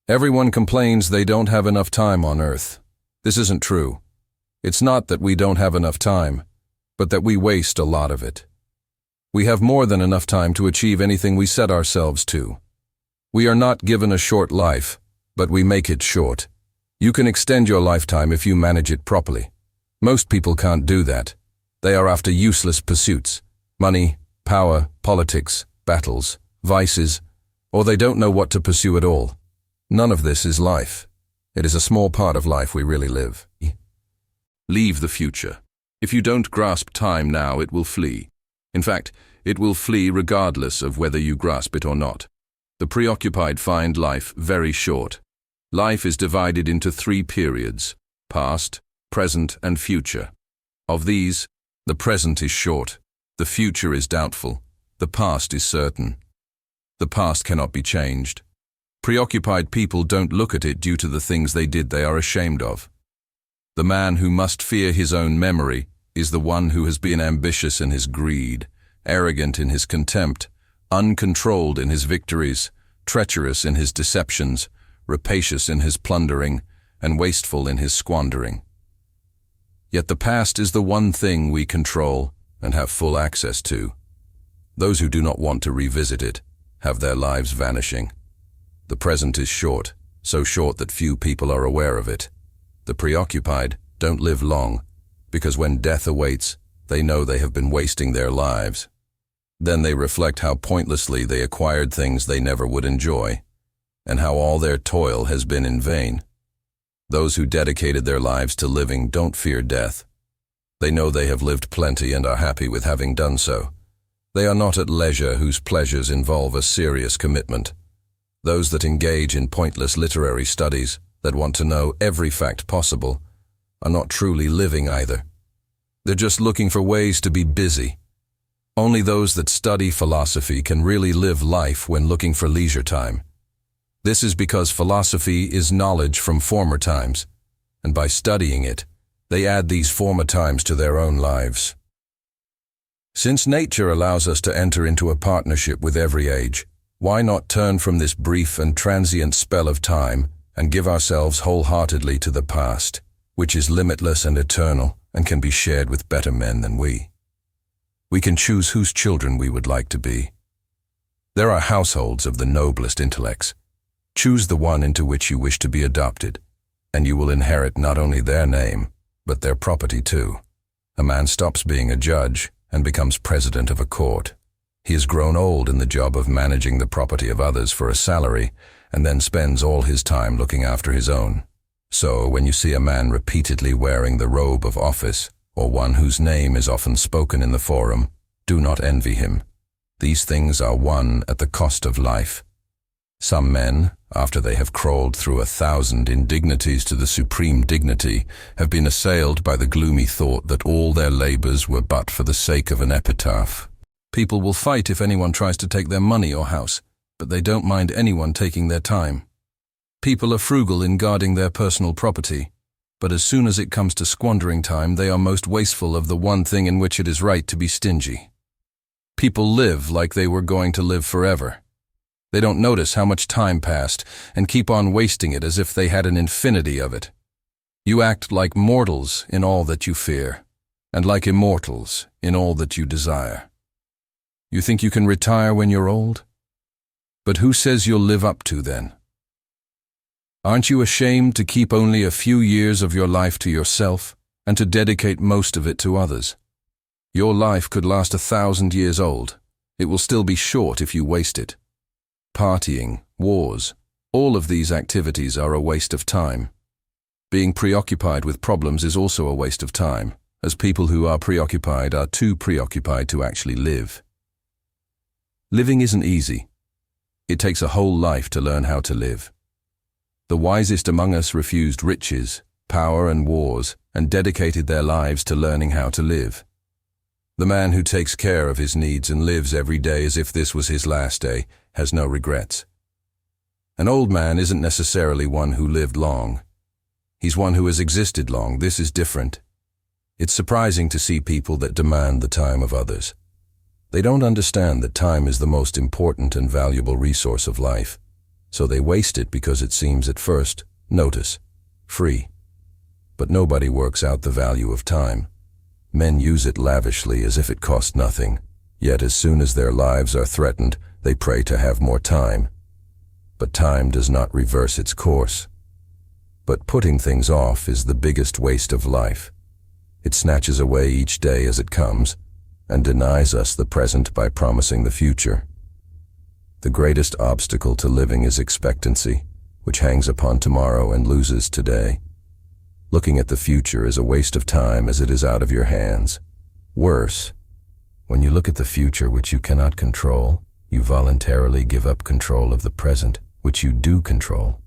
Everyone complains they don't have enough time on Earth. This isn't true. It's not that we don't have enough time, but that we waste a lot of it. We have more than enough time to achieve anything we set ourselves to. We are not given a short life, but we make it short. You can extend your lifetime if you manage it properly. Most people can't do that. They are after useless pursuits: money, power, politics, battles, vices, or they don't know what to pursue at all. None of this is life. It is a small part of life we really live. Leave the future. If you don't grasp time now, it will flee. In fact, it will flee regardless of whether you grasp it or not. The preoccupied find life very short. Life is divided into 3 periods: past, present, and future. Of these, the present is short, the future is doubtful, the past is certain. The past cannot be changed. Preoccupied people don't look at it due to the things they did they are ashamed of. The man who must fear his own memory is the one who has been ambitious in his greed, arrogant in his contempt, uncontrolled in his victories, treacherous in his deceptions, rapacious in his plundering, and wasteful in his squandering. Yet the past is the one thing we control and have full access to. Those who do not want to revisit it have their lives vanishing. The present is short, so short that few people are aware of it. The preoccupied don't live long, because when death awaits, they know they have been wasting their lives. Then they reflect how pointlessly they acquired things they never would enjoy, and how all their toil has been in vain. Those who dedicated their lives to living don't fear death. They know they have lived plenty and are happy with having done so. They are not at leisure whose pleasures involve a serious commitment. Those that engage in pointless literary studies, that want to know every fact possible, are not truly living either. They're just looking for ways to be busy. Only those that study philosophy can really live life when looking for leisure time. This is because philosophy is knowledge from former times, and by studying it, they add these former times to their own lives. Since nature allows us to enter into a partnership with every age, why not turn from this brief and transient spell of time and give ourselves wholeheartedly to the past, which is limitless and eternal and can be shared with better men than we? We can choose whose children we would like to be. There are households of the noblest intellects. Choose the one into which you wish to be adopted, and you will inherit not only their name, but their property too. A man stops being a judge and becomes president of a court. He has grown old in the job of managing the property of others for a salary, and then spends all his time looking after his own. So, when you see a man repeatedly wearing the robe of office, or one whose name is often spoken in the forum, do not envy him. These things are won at the cost of life. Some men, after they have crawled through 1,000 indignities to the supreme dignity, have been assailed by the gloomy thought that all their labors were but for the sake of an epitaph. People will fight if anyone tries to take their money or house, but they don't mind anyone taking their time. People are frugal in guarding their personal property, but as soon as it comes to squandering time, they are most wasteful of the one thing in which it is right to be stingy. People live like they were going to live forever. They don't notice how much time passed and keep on wasting it as if they had an infinity of it. You act like mortals in all that you fear, and like immortals in all that you desire. You think you can retire when you're old? But who says you'll live up to then? Aren't you ashamed to keep only a few years of your life to yourself and to dedicate most of it to others? Your life could last 1,000 years old. It will still be short if you waste it. Partying, wars, all of these activities are a waste of time. Being preoccupied with problems is also a waste of time, as people who are preoccupied are too preoccupied to actually live. Living isn't easy. It takes a whole life to learn how to live. The wisest among us refused riches, power, and wars, and dedicated their lives to learning how to live. The man who takes care of his needs and lives every day as if this was his last day has no regrets. An old man isn't necessarily one who lived long. He's one who has existed long. This is different. It's surprising to see people that demand the time of others. They don't understand that time is the most important and valuable resource of life. So they waste it because it seems at first, notice, free. But nobody works out the value of time. Men use it lavishly as if it cost nothing, yet as soon as their lives are threatened, they pray to have more time. But time does not reverse its course. But putting things off is the biggest waste of life. It snatches away each day as it comes, and denies us the present by promising the future. The greatest obstacle to living is expectancy, which hangs upon tomorrow and loses today. Looking at the future is a waste of time as it is out of your hands. Worse, when you look at the future which you cannot control, you voluntarily give up control of the present, which you do control.